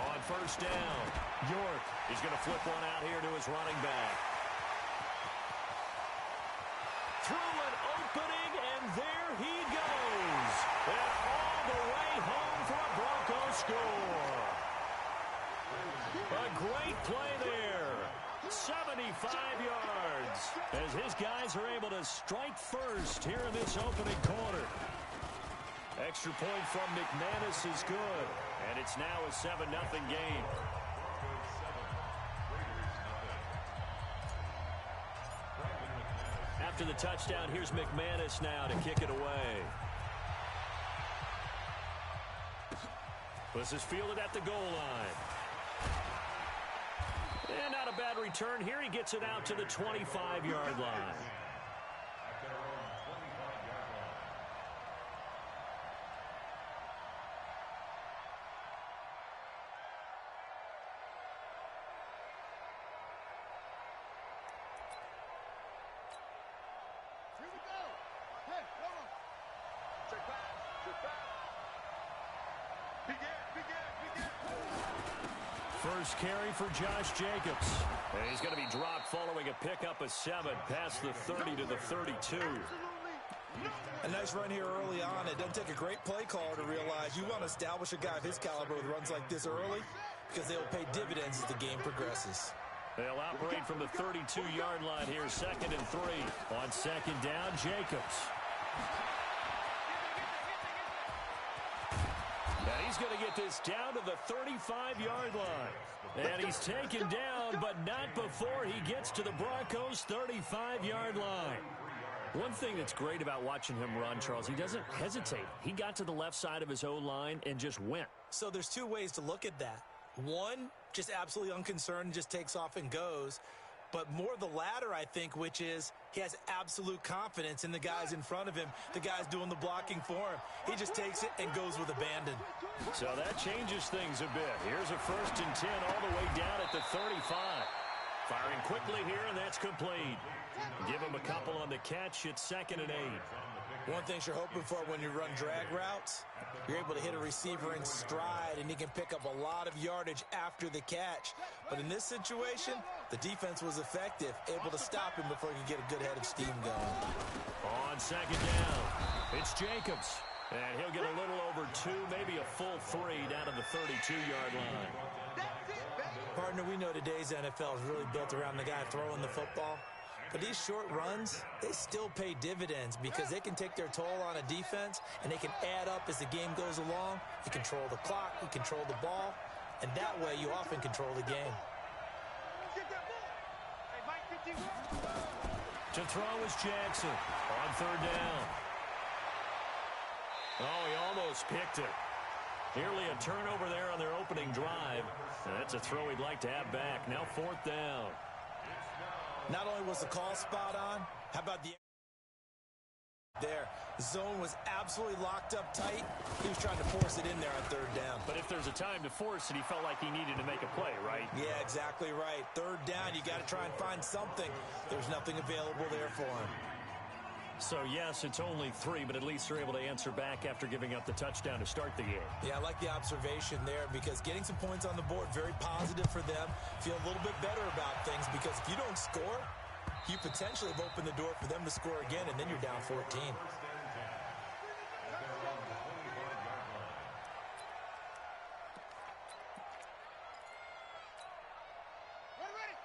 On first down, York is going to flip one out here to his running back. Through an opening, and there he goes. And all the way home for a Broncos score. A great play there. 75 yards as his guys are able to strike first here in this opening quarter. Extra point from McManus is good, and it's now a 7-0 game. After the touchdown, here's McManus now to kick it away. This is fielded at the goal line. And not a bad return here. He gets it out to the 25-yard line. First carry for Josh Jacobs. And he's going to be dropped following a pickup of 7 past the 30 to the 32. A nice run here early on. It doesn't take a great play caller to realize you want to establish a guy of his caliber with runs like this early because they'll pay dividends as the game progresses. They'll operate from the 32-yard line here, 2nd and 3. On 2nd down, Jacobs. And he's going to get this down to the 35-yard line. And he's taken down, but not before he gets to the Broncos' 35-yard line. One thing that's great about watching him run, Charles, he doesn't hesitate. He got to the left side of his O-line and just went. So there's two ways to look at that. One, just absolutely unconcerned, just takes off and goes. But more the latter, I think, which is he has absolute confidence in the guys in front of him, the guys doing the blocking for him. He just takes it and goes with abandon. So that changes things a bit. Here's a 1st and 10 all the way down at the 35. Firing quickly here, and that's complete. Give him a couple on the catch. It's 2nd and 8. One thing you're hoping for when you run drag routes, you're able to hit a receiver in stride, and he can pick up a lot of yardage after the catch. But in this situation, the defense was effective, able to stop him before he could get a good head of steam going. On 2nd down, it's Jacobs. And he'll get a little over 2, maybe a full 3 down to the 32-yard line. Partner, we know today's NFL is really built around the guy throwing the football. But these short runs, they still pay dividends because they can take their toll on a defense, and they can add up as the game goes along. You control the clock, you control the ball, and that way you often control the game. To throw is Jackson on 3rd down. Oh, he almost picked it. Nearly a turnover there on their opening drive. And that's a throw he'd like to have back. Now 4th down. Not only was the call spot on, how about the there? The zone was absolutely locked up tight. He was trying to force it in there on 3rd down. But if there's a time to force it, he felt like he needed to make a play, right? Yeah, exactly right. 3rd down, you got to try and find something. There's nothing available there for him. So, yes, it's only 3, but at least they're able to answer back after giving up the touchdown to start the game. Yeah, I like the observation there because getting some points on the board, very positive for them. Feel a little bit better about things because if you don't score, you potentially have opened the door for them to score again, and then you're down 14.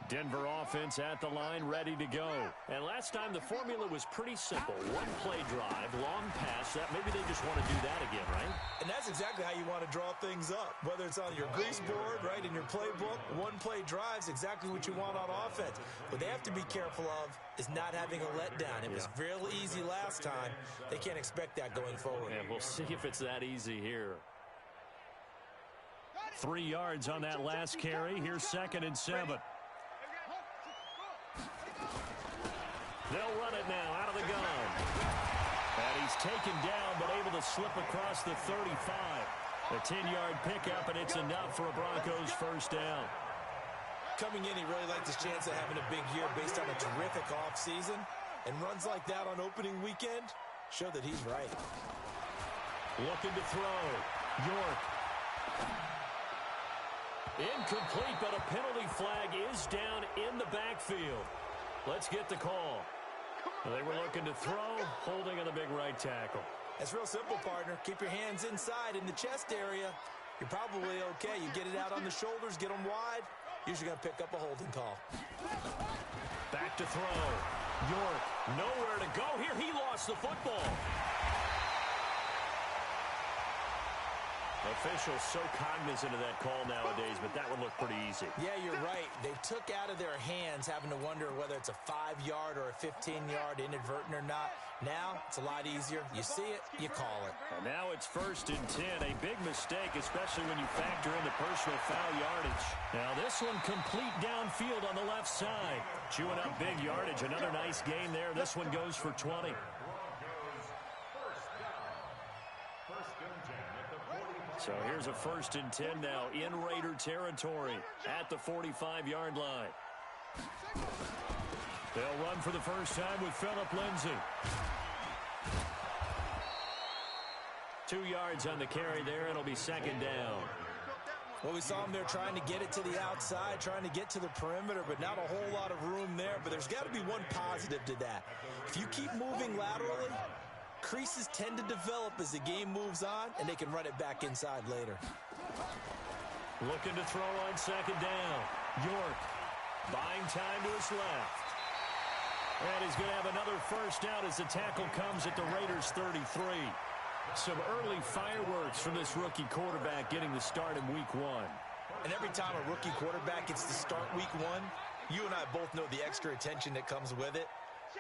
Denver offense at the line, ready to go. And last time the formula was pretty simple. One play drive, long pass. Maybe they just want to do that again, right? And that's exactly how you want to draw things up. Whether it's on your grease board, right, in your playbook, one play drive's exactly what you want on offense. What they have to be careful of is not having a letdown. It was real easy last time. They can't expect that going forward. And we'll see if it's that easy here. 3 yards on that last carry. Here's 2nd and 7. They'll run it now out of the gun. And he's taken down but able to slip across the 35. A 10-yard pickup, and it's enough for a Broncos 1st down. Coming in, he really liked his chance of having a big year based on a terrific offseason. And runs like that on opening weekend show that he's right. Looking to throw. York. Incomplete, but a penalty flag is down in the backfield. Let's get the call. They were looking to throw, holding on the big right tackle. It's real simple, partner. Keep your hands inside in the chest area. You're probably okay. You get it out on the shoulders, get them wide. Usually going to pick up a holding call. Back to throw. York, nowhere to go here. He lost the football. Officials so cognizant of that call nowadays, but that would look pretty easy. Yeah, you're right. They took out of their hands having to wonder whether it's a 5-yard or a 15-yard inadvertent or not. Now, it's a lot easier. You see it, you call it. And now it's 1st and 10. A big mistake, especially when you factor in the personal foul yardage. Now this one complete downfield on the left side. Chewing up big yardage. Another nice gain there. This one goes for 20. So here's a 1st and 10 now in Raider territory at the 45-yard line. They'll run for the first time with Phillip Lindsay. 2 yards on the carry there. It'll be 2nd down. Well, we saw him there trying to get it to the outside, trying to get to the perimeter, but not a whole lot of room there. But there's got to be one positive to that. If you keep moving laterally, creases tend to develop as the game moves on, and they can run it back inside later. Looking to throw on 2nd down. York buying time to his left. And he's going to have another first down as the tackle comes at the Raiders' 33. Some early fireworks from this rookie quarterback getting the start in week 1. And every time a rookie quarterback gets to start week 1, you and I both know the extra attention that comes with it.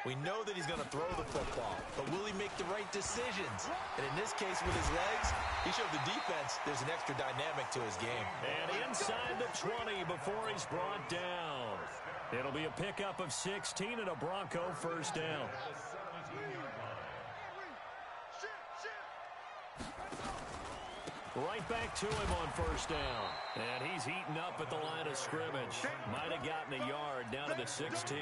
We know that he's going to throw the football, but will he make the right decisions? And in this case, with his legs, he showed the defense there's an extra dynamic to his game. And inside the 20 before he's brought down. It'll be a pickup of 16 and a Bronco first down. Right back to him on first down. And he's heating up at the line of scrimmage. Might have gotten a yard down to the 16.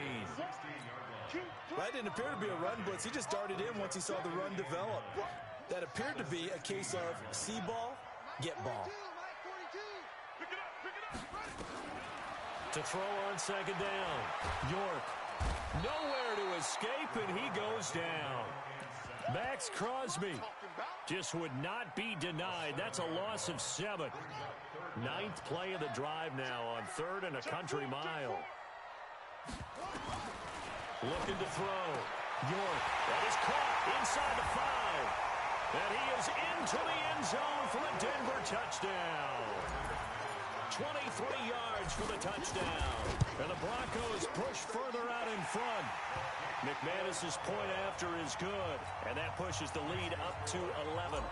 That didn't appear to be a run blitz. He just darted in once he saw the run develop. That appeared to be a case of see ball, get ball. To throw on 2nd down. York nowhere to escape, and he goes down. Max Crosby just would not be denied. That's a loss of 7. 9th play of the drive now on 3rd and a country mile. Looking to throw. York. That is caught inside the 5. And he is into the end zone for a Denver touchdown. 23 yards for the touchdown. And the Broncos push further out in front. McManus's point after is good. And that pushes the lead up to 11.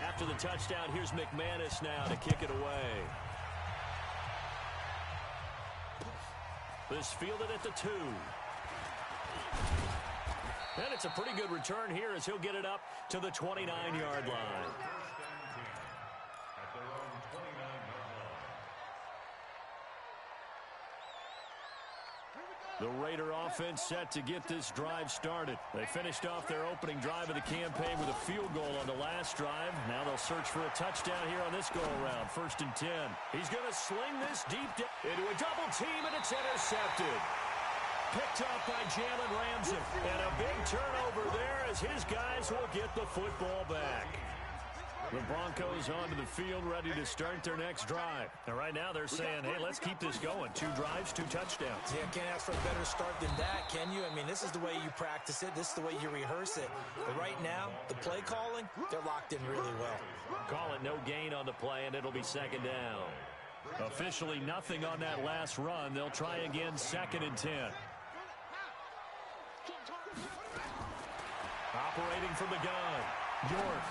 After the touchdown, here's McManus now to kick it away. This fielded at the 2. And it's a pretty good return here as he'll get it up to the 29-yard line. The Raider offense set to get this drive started. They finished off their opening drive of the campaign with a field goal on the last drive. Now they'll search for a touchdown here on this go-around. 1st and 10. He's going to sling this deep into a double team, and it's intercepted. Picked up by Jalen Ramsey. And a big turnover there as his guys will get the football back. The Broncos onto the field, ready to start their next drive. And right now they're saying, hey, let's keep this going. 2 drives, 2 touchdowns. Yeah, can't ask for a better start than that, can you? I mean, this is the way you practice it. This is the way you rehearse it. But right now, the play calling, they're locked in really well. Call it no gain on the play, and it'll be 2nd down. Officially nothing on that last run. They'll try again, 2nd and 10. Operating from the gun, York.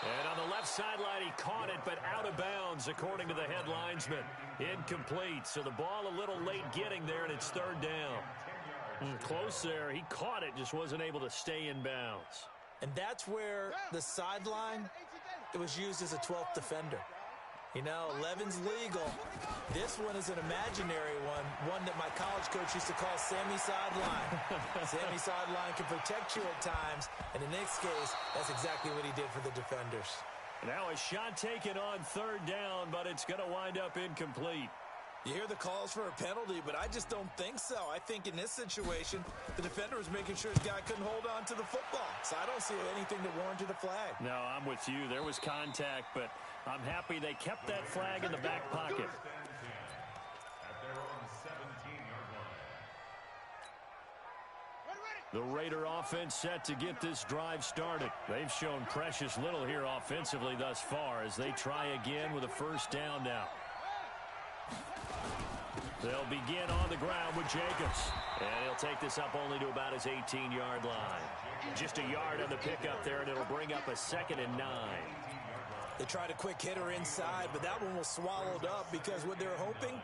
And on the left sideline, he caught it, but out of bounds, according to the head linesman. Incomplete, so the ball a little late getting there, and it's 3rd down. Close there. He caught it, just wasn't able to stay in bounds. And that's where the sideline, it was used as a 12th defender. You know, 11's legal. This one is an imaginary one that my college coach used to call Sammy Sideline. Sammy Sideline can protect you at times, and in this case, that's exactly what he did for the defenders. Now a shot taken on third down, but it's going to wind up incomplete. You hear the calls for a penalty, but I just don't think so. I think in this situation, the defender was making sure his guy couldn't hold on to the football. So I don't see anything that warranted a flag. No, I'm with you. There was contact, but I'm happy they kept that flag in the back pocket. The Raider offense set to get this drive started. They've shown precious little here offensively thus far as they try again with a first down now. They'll begin on the ground with Jacobs. And he'll take this up only to about his 18-yard line. Just a yard on the pickup there, and it'll bring up a 2nd and 9. They tried a quick hitter inside, but that one was swallowed up because what they're hoping,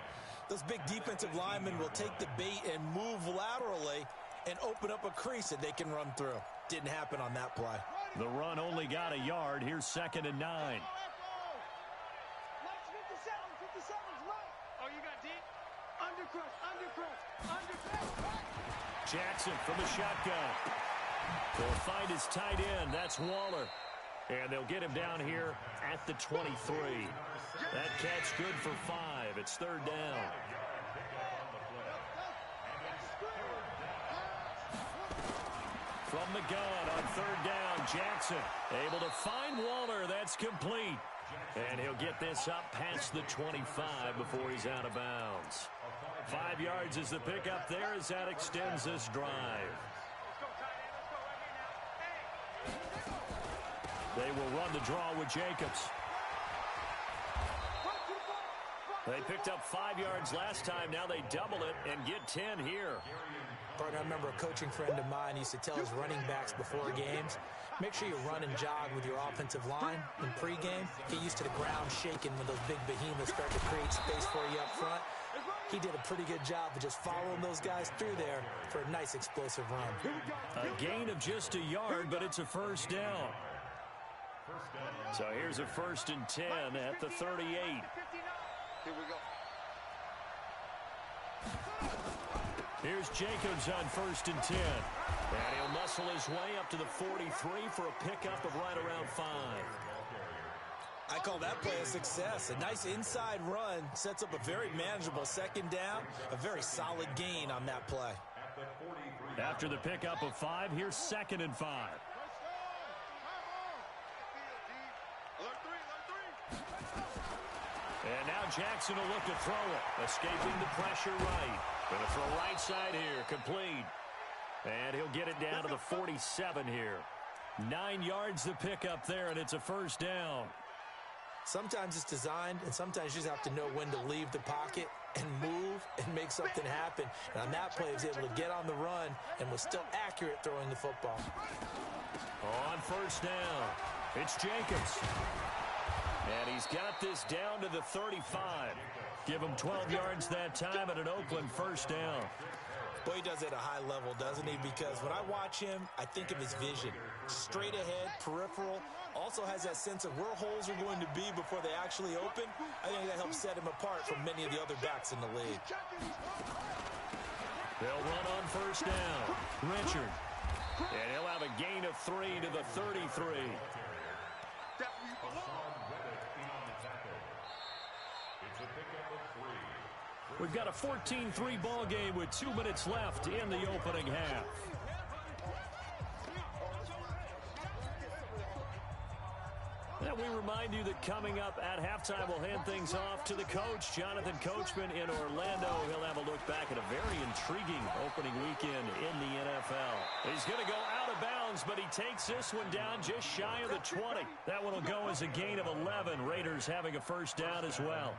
those big defensive linemen will take the bait and move laterally and open up a crease that they can run through. Didn't happen on that play. The run only got a yard. Here's 2nd and 9. Jackson from the shotgun. They'll find his tight end. That's Waller. And they'll get him down here at the 23. That catch good for 5. It's 3rd down. From the gun on 3rd down, Jackson able to find Waller. That's complete. And he'll get this up past the 25 before he's out of bounds. 5 yards is the pickup there as that extends this drive. They will run the draw with Jacobs. They picked up 5 yards last time. Now they double it and get 10 here. Partner, I remember a coaching friend of mine used to tell his running backs before games, make sure you run and jog with your offensive line in pregame. Get used to the ground shaking when those big behemoths start to create space for you up front. He did a pretty good job of just following those guys through there for a nice explosive run. A gain of just a yard, but it's a first down. So here's a 1st and 10 at the 38. Here we go. Here's Jacobs on 1st and 10. And he'll muscle his way up to the 43 for a pickup of right around 5. I call that play a success. A nice inside run sets up a very manageable 2nd down. A very solid gain on that play. After the pickup of 5, here's 2nd and 5. And now Jackson will look to throw it. Escaping the pressure right. Going to throw right side here. Complete. And he'll get it down to the 47 here. 9 yards the pickup there, and it's a first down. Sometimes it's designed, and sometimes you just have to know when to leave the pocket and move and make something happen. And on that play, he was able to get on the run and was still accurate throwing the football. On first down, it's Jacobs. And he's got this down to the 35. Give him 12 yards that time and an Oakland first down. Boy, he does it at a high level, doesn't he? Because when I watch him, I think of his vision. Straight ahead, peripheral. Also has that sense of where holes are going to be before they actually open. I think that helps set him apart from many of the other backs in the league. They'll run on first down. Richard. And he'll have a gain of 3 to the 33. We've got a 14-3 ball game with 2 minutes left in the opening half. And we remind you that coming up at halftime, we'll hand things off to the coach, Jonathan Coachman in Orlando. He'll have a look back at a very intriguing opening weekend in the NFL. He's going to go out of bounds, but he takes this one down just shy of the 20. That one will go as a gain of 11. Raiders having a first down as well.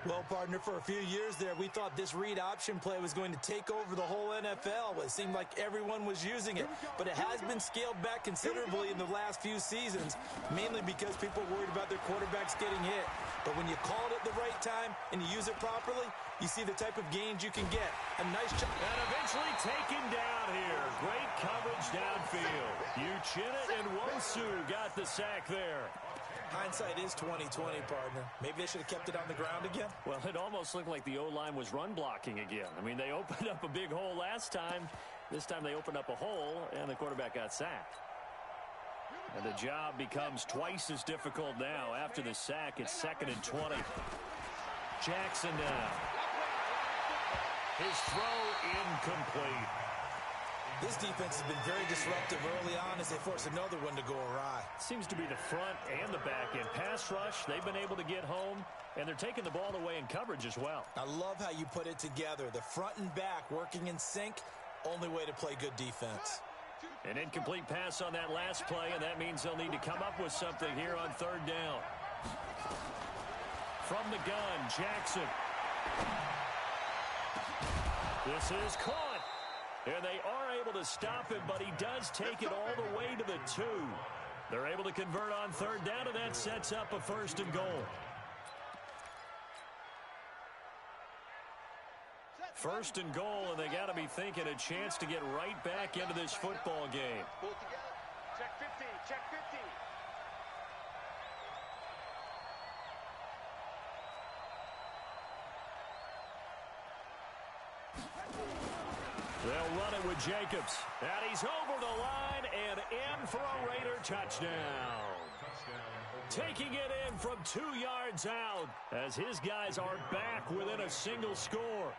Well, partner, for a few years there, we thought this read option play was going to take over the whole NFL. It seemed like everyone was using it, but it has been scaled back considerably in the last few seasons, mainly because people are worried about their quarterbacks getting hit. But when you call it at the right time and you use it properly, You see the type of gains you can get. A nice job. And eventually taken down here. Great coverage downfield. Uchenna and Wosu got the sack there. Hindsight is 20/20, partner. Maybe they should have kept it on the ground again. Well, it almost looked like the O-line was run blocking again. I mean, they opened up a big hole last time. This time they opened up a hole, and the quarterback got sacked. And the job becomes twice as difficult now. After the sack, it's 2nd and 20. Jackson now. His throw incomplete. This defense has been very disruptive early on as they force another one to go awry. Seems to be the front and the back end. Pass rush, they've been able to get home, and they're taking the ball away in coverage as well. I love how you put it together. The front and back working in sync, only way to play good defense. An incomplete pass on that last play, and that means they'll need to come up with something here on 3rd down. From the gun, Jackson. This is caught. And they are able to stop him, but he does take it all the way to the 2. They're able to convert on 3rd down, and that sets up a 1st and goal. 1st and goal, and they got to be thinking a chance to get right back into this football game. Pull together. Check 50. Check 50. They'll run it with Jacobs. And he's over the line and in for a Raider touchdown. Taking it in from 2 yards out as his guys are back within a single score.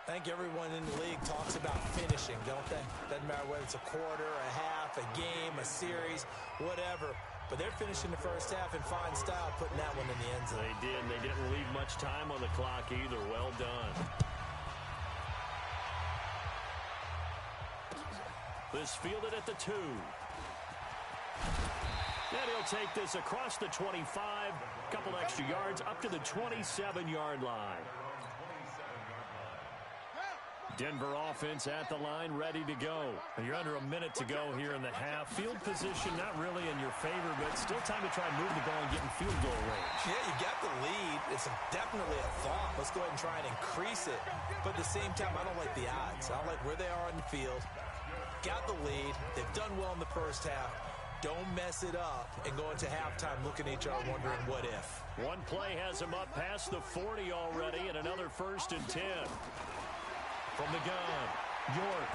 I think everyone in the league talks about finishing, don't they? Doesn't matter whether it's a quarter, a half, a game, a series, whatever. But they're finishing the first half in fine style, putting that one in the end zone. They did. They didn't leave much time on the clock either. Well done. This fielded at the 2. And he'll take this across the 25. Couple extra yards up to the 27-yard line. Denver offense at the line, ready to go. You're under a minute to go here in the half. Field position not really in your favor, but still time to try and move the ball and get in field goal range. Yeah, you got the lead. It's definitely a thought. Let's go ahead and try and increase it. But at the same time, I don't like the odds. I don't like where they are on the field. Got the lead. They've done well in the first half. Don't mess it up and go into halftime looking at each other wondering what if. One play has him up past the 40 already, and another 1st and 10. From the gun, York.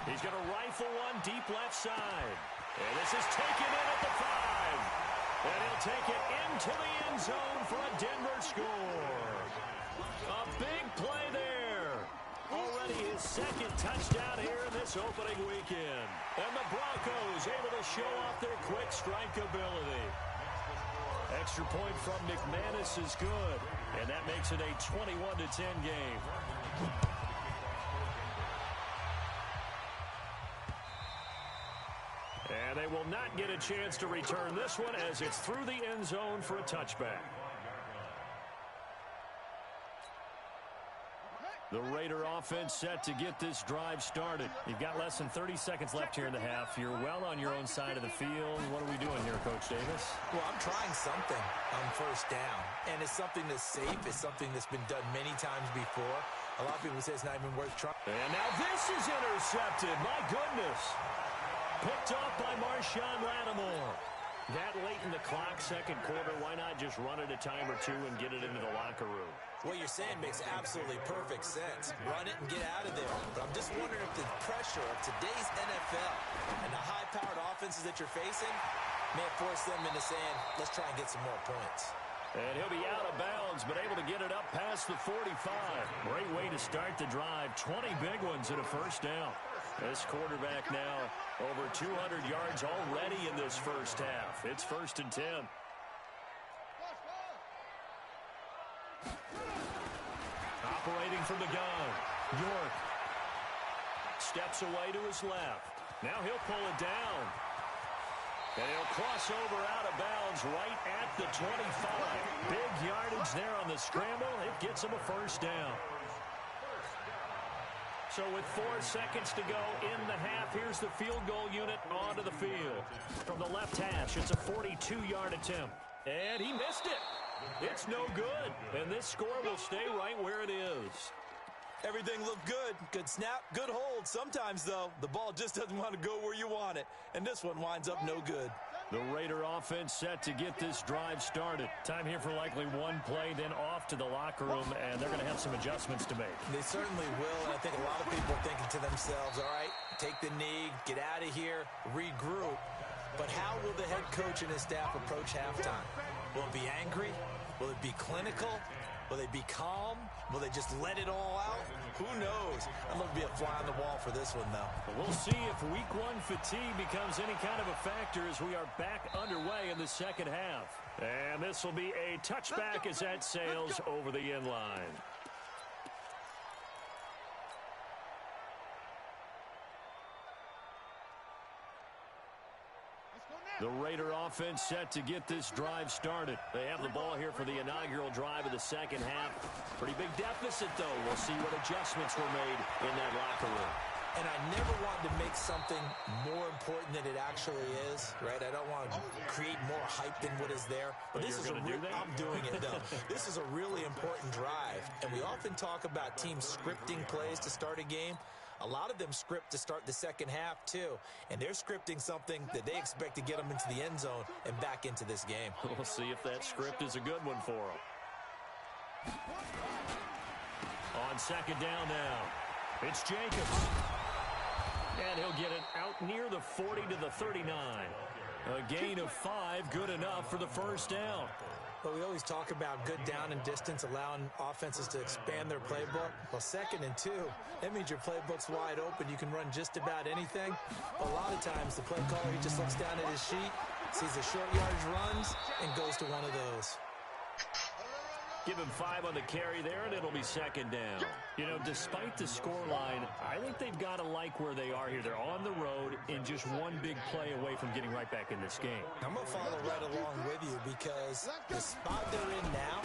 He's going to rifle one deep left side. And this is taken in at the 5. And he'll take it into the end zone for a Denver score. A big play there. Already his 2nd touchdown here in this opening weekend. And the Broncos able to show off their quick strike ability. Extra point from McManus is good. And that makes it a 21-10 game. And they will not get a chance to return this one as it's through the end zone for a touchback. The Raider offense set to get this drive started. You've got less than 30 seconds left here in the half. You're well on your own side of the field. What are we doing here, Coach Davis? Well, I'm trying something on 1st down. And it's something that's safe. It's something that's been done many times before. A lot of people say it's not even worth trying. And now this is intercepted. My goodness. Picked off by Marshawn Lattimore. That late in the clock, 2nd quarter, why not just run it a time or 2 and get it into the locker room? What you're saying makes absolutely perfect sense. Run it and get out of there. But I'm just wondering if the pressure of today's NFL and the high-powered offenses that you're facing may force them into saying, let's try and get some more points. And he'll be out of bounds, but able to get it up past the 45. Great way to start the drive. 20 big ones and a 1st down. This quarterback now over 200 yards already in this first half. It's 1st and 10. Operating from the gun, York steps away to his left. Now he'll pull it down. And he'll cross over out of bounds right at the 25. Big yardage there on the scramble. It gets him a 1st down. So with 4 seconds to go in the half, here's the field goal unit onto the field. From the left hash, it's a 42-yard attempt. And he missed it. It's no good, and this score will stay right where it is. Everything looked good. Good snap, good hold. Sometimes, though, the ball just doesn't want to go where you want it, and this one winds up no good. The Raider offense set to get this drive started. Time here for likely one play, then off to the locker room, and they're going to have some adjustments to make. They certainly will, and I think a lot of people are thinking to themselves, all right, take the knee, get out of here, regroup. But how will the head coach and his staff approach halftime? Will it be angry? Will it be clinical? Will they be calm? Will they just let it all out? Who knows? I'd love to be a fly on the wall for this one, though. We'll see if week one fatigue becomes any kind of a factor as we are back underway in the second half. And this will be a touchback as that sails over the end line. The Raider offense set to get this drive started. They have the ball here for the inaugural drive of the second half. Pretty big deficit, though. We'll see what adjustments were made in that locker room. And I never wanted to make something more important than it actually is, right? I don't want to create more hype than what is there. But this is I'm doing it, though. This is a really important drive. And we often talk about teams scripting plays to start a game. A lot of them script to start the second half, too. And they're scripting something that they expect to get them into the end zone and back into this game. We'll see if that script is a good one for them. On second down now, it's Jacobs. And he'll get it out near the 40 to the 39. A gain of 5, good enough for the first down. But we always talk about good down and distance, allowing offenses to expand their playbook. Well, 2nd and 2, that means your playbook's wide open. You can run just about anything. A lot of times, the play caller, he just looks down at his sheet, sees the short yardage runs, and goes to one of those. Give him 5 on the carry there, and it'll be second down. You know, despite the scoreline, I think they've got to like where they are here. They're on the road and just one big play away from getting right back in this game. I'm going to follow right along with you because the spot they're in now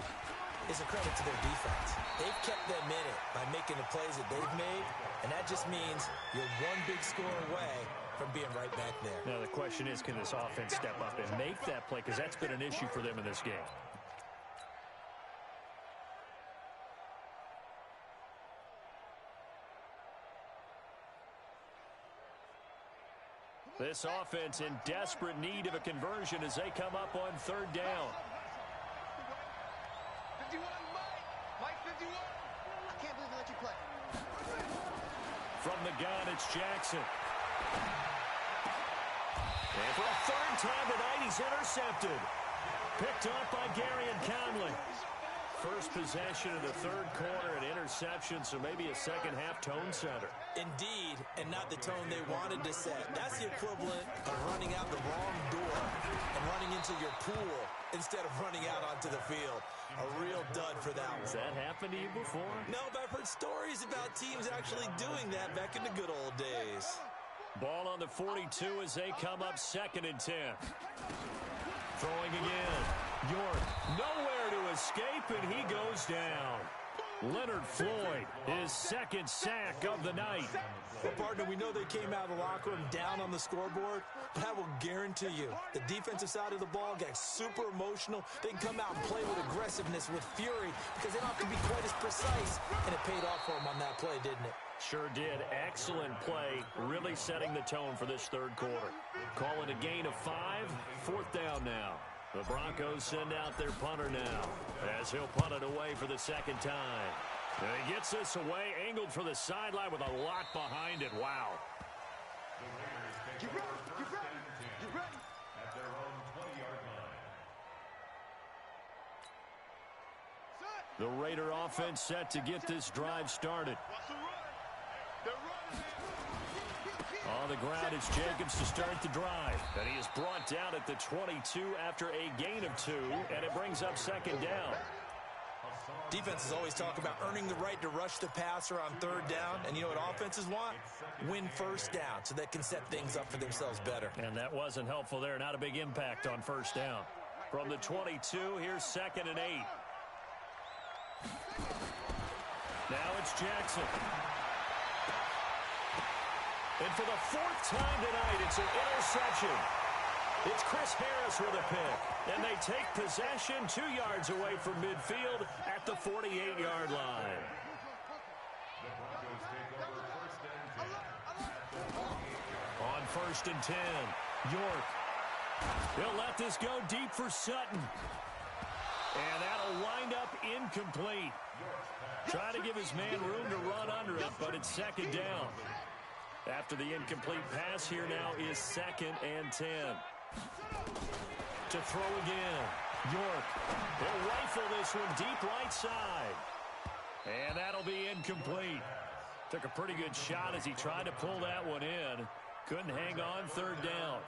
is a credit to their defense. They've kept them in it by making the plays that they've made, and that just means you're one big score away from being right back there. Now, the question is, can this offense step up and make that play? Because that's been an issue for them in this game. This offense in desperate need of a conversion as they come up on third down. 51, Mike 51. I can't believe they let you play. From the gun, it's Jackson. And for a third time tonight, he's intercepted. Picked up by Gary and Conley. First possession of the third quarter, an interception, so maybe a second-half tone setter. Indeed, and not the tone they wanted to set. That's the equivalent of running out the wrong door and running into your pool instead of running out onto the field. A real dud for that one. Has that happened to you before? No, but I've heard stories about teams actually doing that back in the good old days. Ball on the 42 as they come up 2nd and 10. Throwing again. York nowhere to escape, and he goes down. Leonard Floyd, his second sack of the night. Well, partner, we know they came out of the locker room down on the scoreboard, but I will guarantee you the defensive side of the ball got super emotional. They can come out and play with aggressiveness, with fury, because they don't have to be quite as precise, and it paid off for them on that play, didn't it? Sure did. Excellent play, really setting the tone for this third quarter. Calling a gain of 5, 4th down now. The Broncos send out their punter now as he'll punt it away for the second time. And he gets this away, angled for the sideline with a lot behind it. Wow. Get ready, get ready, get ready. At their own 20-yard line. The Raider offense set to get this drive started. On the ground, it's Jacobs to start the drive. And he is brought down at the 22 after a gain of 2, and it brings up second down. Defenses always talk about earning the right to rush the passer on third down. And you know what offenses want? Win first down so they can set things up for themselves better. And that wasn't helpful there. Not a big impact on first down. From the 22, here's 2nd and 8. Now it's Jackson. And for the 4th time tonight, it's an interception. It's Chris Harris with a pick. And they take possession 2 yards away from midfield at the 48-yard line. The Broncos take over first and 10. On first and 10, York. He'll let this go deep for Sutton. And that'll wind up incomplete. Trying to give his man room to run under it, but it's second down. After the incomplete pass, here now is second and 10. To throw again, York. He'll rifle this one deep right side. And that'll be incomplete. Took a pretty good shot as he tried to pull that one in. Couldn't hang on, third down.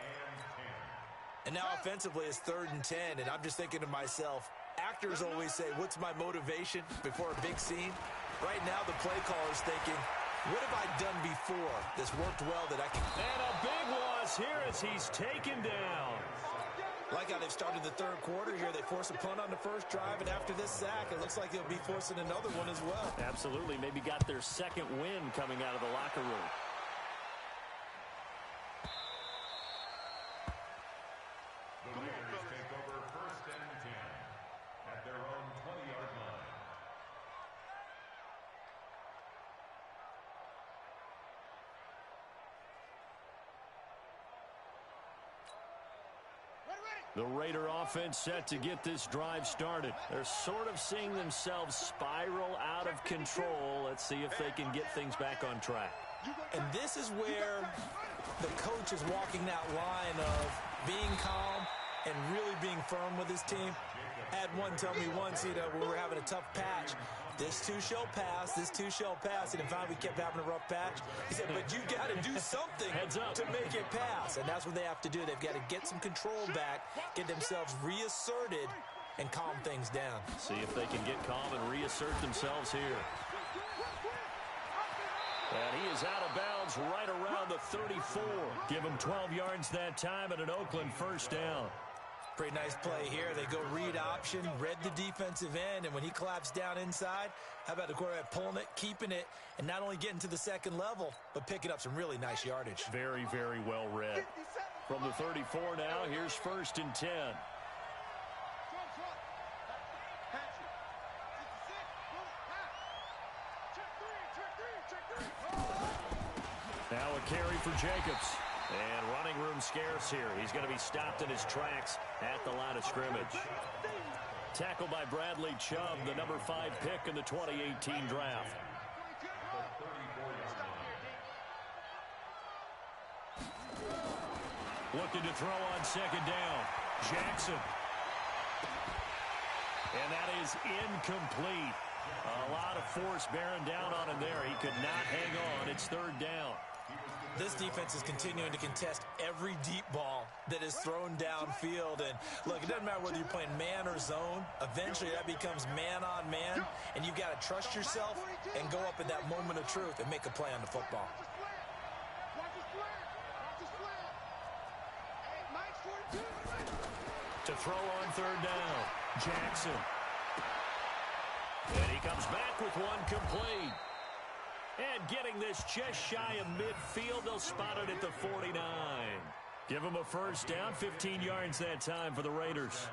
And now offensively it's 3rd and 10, and I'm just thinking to myself, actors always say, what's my motivation before a big scene? Right now the play caller's thinking, what have I done before this worked well that I can... And a big loss here as he's taken down. Like how they've started the 3rd quarter here. They force a punt on the first drive, and after this sack, it looks like they'll be forcing another one as well. Absolutely. Maybe got their second win coming out of the locker room. The Raiders take over first and 10 at their own 20-yard line. The Raider offense set to get this drive started. They're sort of seeing themselves spiral out of control. Let's see if they can get things back on track. And this is where the coach is walking that line of being calm and really being firm with his team. I had one tell me once, we were having a tough patch. This too shall pass, this too shall pass. And in fact, we kept having a rough patch. He said, but you got to do something to make it pass. And that's what they have to do. They've got to get some control back, get themselves reasserted, and calm things down. See if they can get calm and reassert themselves here. And he is out of bounds right around the 34. Give him 12 yards that time and an Oakland first down. Pretty nice play here. They go read option, read the defensive end, and when he collapsed down inside, how about the quarterback pulling it, keeping it, and not only getting to the second level, but picking up some really nice yardage. Very, very well read. From the 34 now, here's first and 10. Now a carry for Jacobs. And running room scarce here. He's going to be stopped in his tracks at the line of scrimmage. Tackled by Bradley Chubb, the number 5 pick in the 2018 draft. Looking to throw on second down. Jackson. And that is incomplete. A lot of force bearing down on him there. He could not hang on. It's third down. This defense is continuing to contest every deep ball that is thrown downfield. And, look, it doesn't matter whether you're playing man or zone. Eventually, that becomes man-on-man, and you've got to trust yourself and go up at that moment of truth and make a play on the football. To throw on third down, Jackson. And he comes back with one complete. And getting this just shy of midfield, they'll spot it at the 49. Give him a first down, 15 yards that time for the Raiders.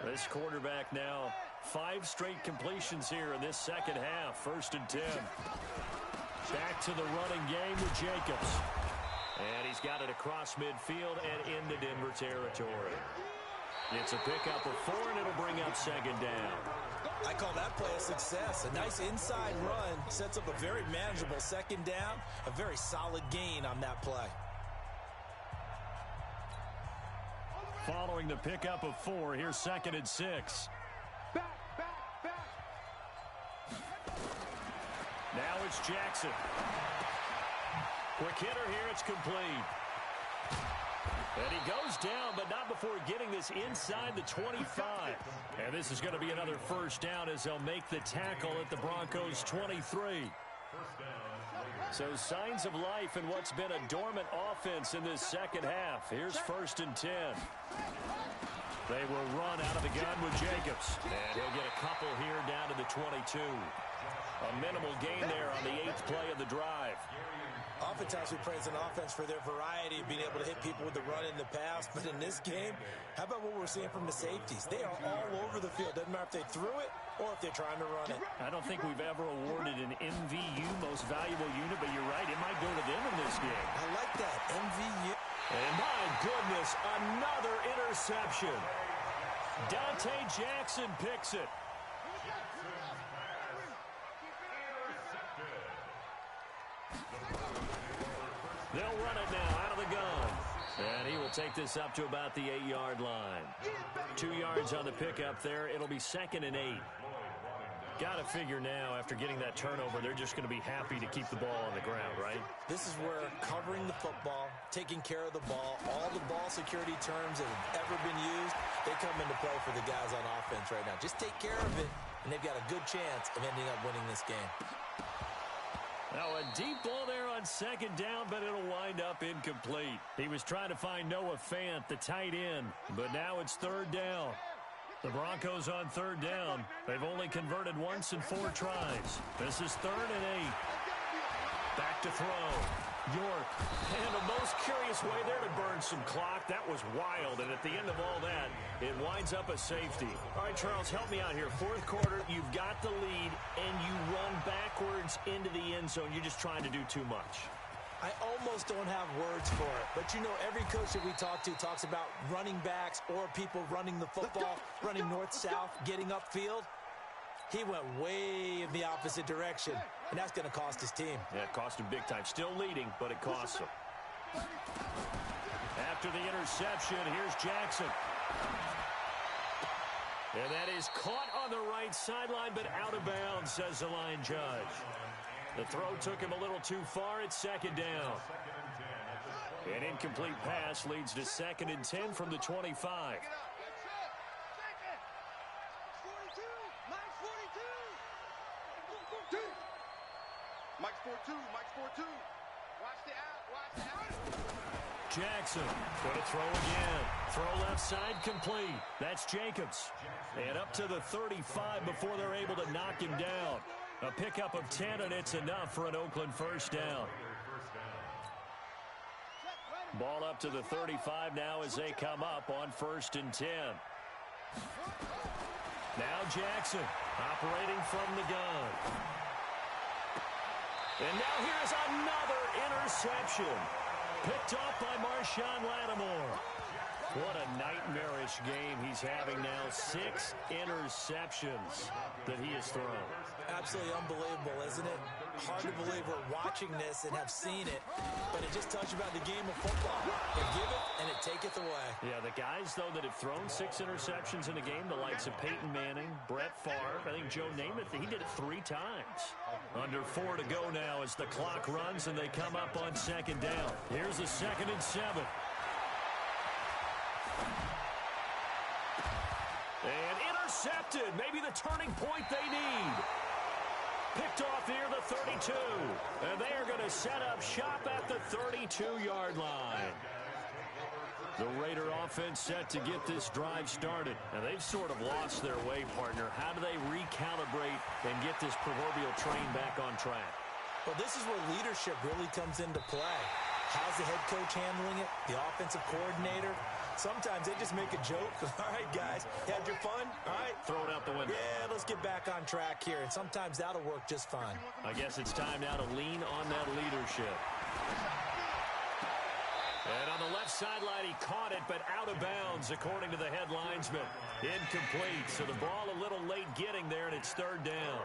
This quarterback now, 5 straight completions here in this second half, first and 10. Back to the running game with Jacobs. And he's got it across midfield and into Denver territory. It's a pickup of 4, and it'll bring up second down. I call that play a success. A nice inside run sets up a very manageable second down. A very solid gain on that play. Following the pickup of 4, here's second and 6. Now it's Jackson. Quick hitter here, it's complete. And he goes down, but not before getting this inside the 25. And this is going to be another first down as they'll make the tackle at the Broncos' 23. So signs of life in what's been a dormant offense in this second half. Here's first and 10. They will run out of the gun with Jacobs. And he'll get a couple here down to the 22. A minimal gain there on the 8th play of the drive. oftentimes we praise an offense for their variety of being able to hit people with the run in the pass. But in this game, how about what we're seeing from the safeties? They are all over the field. Doesn't matter if they threw it or if they're trying to run it. I don't think we've ever awarded an MVU, most valuable unit, but you're right, it might go to them in this game. I like that, MVU. And my goodness, another interception. Dante Jackson picks it. They'll run it now out of the gun. And he will take this up to about the 8-yard line. 2 yards on the pickup there. It'll be 2nd and 8. Got to figure now, after getting that turnover, they're just going to be happy to keep the ball on the ground, right? This is where covering the football, taking care of the ball, all the ball security terms that have ever been used, they come into play for the guys on offense right now. Just take care of it, and they've got a good chance of ending up winning this game. Now a deep ball there on 2nd down, but it'll wind up incomplete. He was trying to find Noah Fant, the tight end, but now it's 3rd down. The Broncos on 3rd down. They've only converted once in 4 tries. This is 3rd and 8. Back to throw. York. And a most curious way there to burn some clock. That was wild. And at the end of all that, it winds up a safety. All right, Charles, help me out here. 4th quarter, you've got the lead, and you run backwards into the end zone. You're just trying to do too much. I almost don't have words for it. But, you know, every coach that we talk to talks about running backs or people running the football, running north-south, getting upfield. He went way in the opposite direction, and that's going to cost his team. Yeah, it cost him big time. Still leading, but it costs him. After the interception, here's Jackson. And that is caught on the right sideline, but out of bounds, says the line judge. The throw took him a little too far. It's 2nd down. An incomplete pass leads to 2nd and 10 from the 25. Mike's 4-2. Mike's 4-2. Watch the out. Watch the out. Jackson going to throw again. Throw left side complete. That's Jacobs. And up to the 35 before they're able to knock him down. A pickup of 10, and it's enough for an Oakland 1st down. Ball up to the 35 now as they come up on 1st and 10. Now Jackson operating from the gun. And now here's another interception. Picked off by Marshawn Lattimore. What a nightmarish game he's having now. 6 interceptions that he has thrown. Absolutely unbelievable, isn't it? Hard to believe we're watching this and have seen it, but it just tells you about the game of football. They give it, and it taketh away. Yeah, the guys, though, that have thrown 6 interceptions in a game, the likes of Peyton Manning, Brett Favre, I think Joe Namath, he did it 3 times. Under 4 to go now as the clock runs, and they come up on 2nd down. Here's a 2nd and 7. And intercepted. Maybe the turning point they need. Picked off near the 32. And they are going to set up shop at the 32-yard line. The Raider offense set to get this drive started. And they've sort of lost their way, partner. How do they recalibrate and get this proverbial train back on track? Well, this is where leadership really comes into play. How's the head coach handling it? The offensive coordinator? Sometimes they just make a joke. All right, guys, you had your fun? All right. Throw it out the window. Yeah, let's get back on track here. And sometimes that'll work just fine. I guess it's time now to lean on that leadership. And on the left sideline, he caught it, but out of bounds, according to the head linesman. Incomplete, so the ball a little late getting there, and it's 3rd down.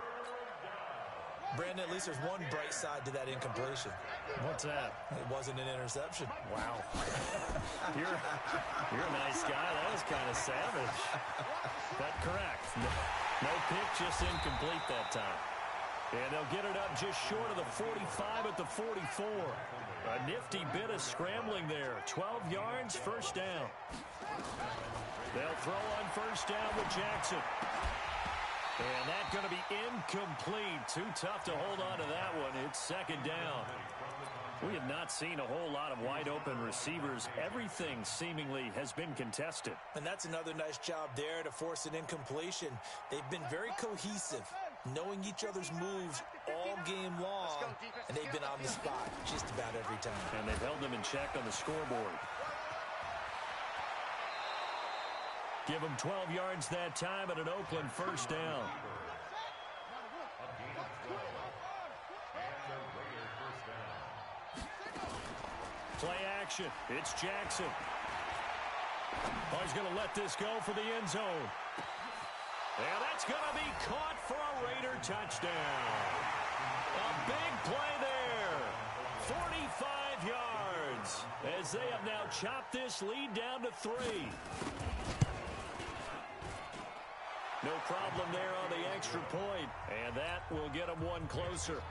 Brandon, at least there's one bright side to that incompletion. What's that? It wasn't an interception. Wow. You're a nice guy. That was kind of savage. But correct. No pick, just incomplete that time. And they'll get it up just short of the 45 at the 44. A nifty bit of scrambling there. 12 yards, 1st down. They'll throw on 1st down with Jackson. And that's going to be incomplete. Too tough to hold on to that one. It's 2nd down. We have not seen a whole lot of wide-open receivers. Everything seemingly has been contested. And that's another nice job there to force an incompletion. They've been very cohesive. knowing each other's moves all game long, and they've been on the spot just about every time. And they've held them in check on the scoreboard. Give them 12 yards that time and an Oakland first down. Play action. It's Jackson. Oh, he's going to let this go for the end zone. And that's going to be caught for a Raider touchdown. A big play there. 45 yards as they have now chopped this lead down to 3. No problem there on the extra point, and that will get them one closer.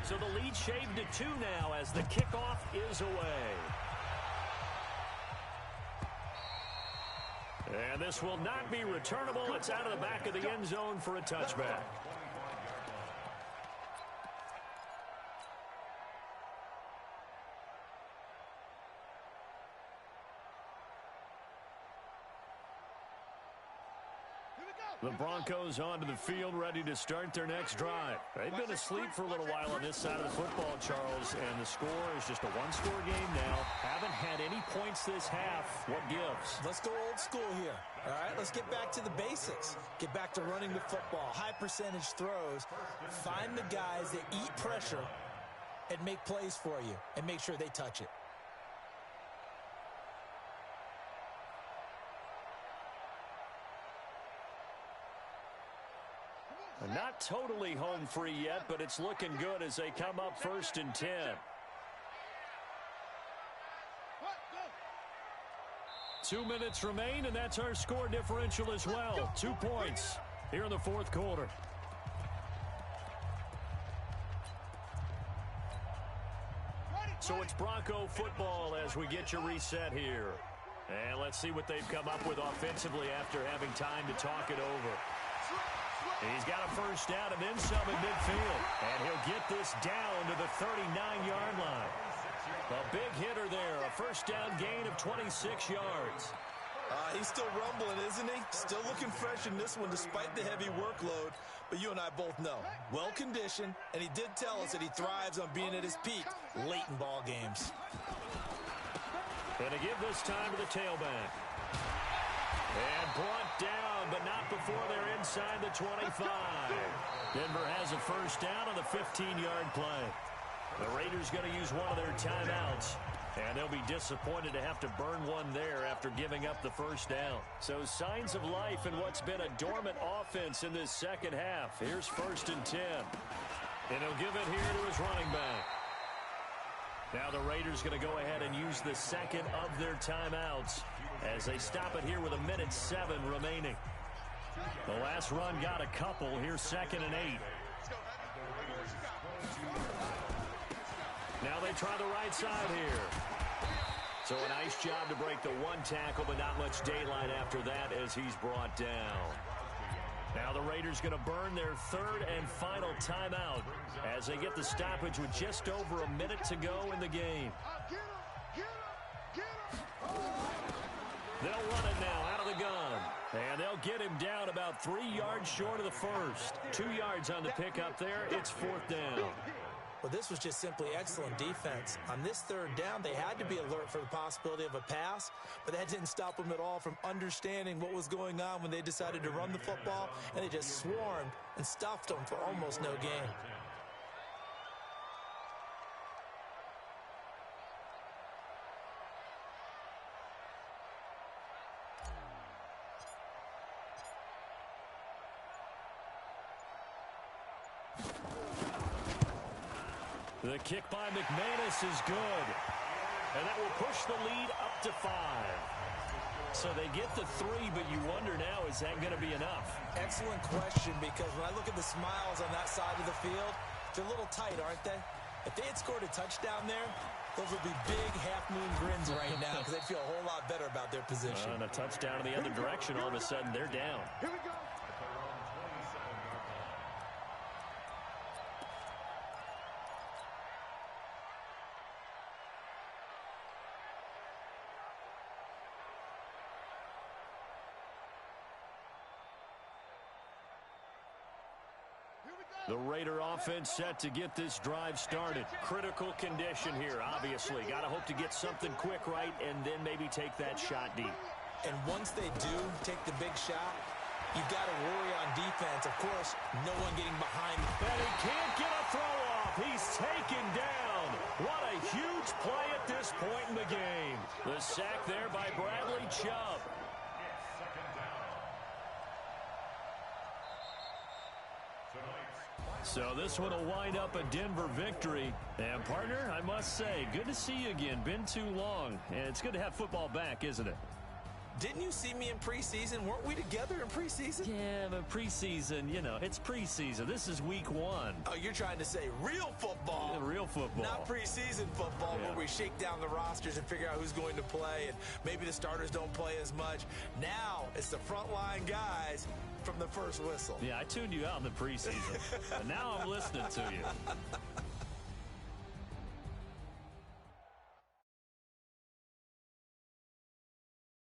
So the lead shaved to 2 now as the kickoff is away. And this will not be returnable. It's out of the back of the end zone for a touchback. The Broncos onto the field, ready to start their next drive. They've been asleep for a little while on this side of the football, Charles, and the score is just a one-score game now. Haven't had any points this half. What gives? Let's go old school here. All right, let's get back to the basics. Get back to running the football, high percentage throws. Find the guys that eat pressure and make plays for you and make sure they touch it. Not totally home free yet, but it's looking good as they come up 1st and 10. 2 minutes remain, and that's our score differential as well. 2 points here in the 4th quarter. So it's Bronco football as we get you reset here. And let's see what they've come up with offensively after having time to talk it over. He's got a first down and then some in midfield. And he'll get this down to the 39-yard line. A big hitter there. A first down gain of 26 yards. He's still rumbling, isn't he? Still looking fresh in this one despite the heavy workload. But you and I both know, well-conditioned, and he did tell us that he thrives on being at his peak late in ball games. And to give this time to the tailback. And brought down, but not before they're inside the 25. Denver has a first down on the 15-yard play. The Raiders going to use one of their timeouts. And they'll be disappointed to have to burn one there after giving up the first down. So signs of life in what's been a dormant offense in this second half. Here's 1st and 10. And he'll give it here to his running back. Now the Raiders going to go ahead and use the second of their timeouts as they stop it here with 1:07 remaining. The last run got a couple. Here's 2nd and 8. Now they try the right side here. So a nice job to break the one tackle, but not much daylight after that as he's brought down. Now the Raiders going to burn their 3rd and final timeout as they get the stoppage with just over a minute to go in the game. They'll run it now out of the gun. And they'll get him down about 3 yards short of the first. 2 yards on the pickup there. It's 4th down. Well, this was just simply excellent defense. On this 3rd down, they had to be alert for the possibility of a pass, but that didn't stop them at all from understanding what was going on when they decided to run the football, and they just swarmed and stuffed them for almost no gain. The kick by McManus is good. And that will push the lead up to 5. So they get the 3, but you wonder now, is that going to be enough? Excellent question, because when I look at the smiles on that side of the field, they're a little tight, aren't they? If they had scored a touchdown there, those would be big half-moon grins right now because they'd feel a whole lot better about their position. And a touchdown in the other direction, all of a sudden they're down. Here we go. The Raider offense set to get this drive started. Critical condition here, obviously. Got to hope to get something quick right and then maybe take that shot deep. And once they do take the big shot, you've got to worry on defense. Of course, no one getting behind. And he can't get a throw off. He's taken down. What a huge play at this point in the game. The sack there by Bradley Chubb. So this one will wind up a Denver victory. And, partner, I must say, good to see you again. Been too long. And it's good to have football back, isn't it? Didn't you see me in preseason? Weren't we together in preseason? Yeah, but preseason, you know, it's preseason. This is week 1. Oh, you're trying to say real football. Yeah, real football. Not preseason football where we shake down the rosters and figure out who's going to play, and maybe the starters don't play as much. Now it's the frontline guys from the first whistle. Yeah, I tuned you out in the preseason. But now I'm listening to you.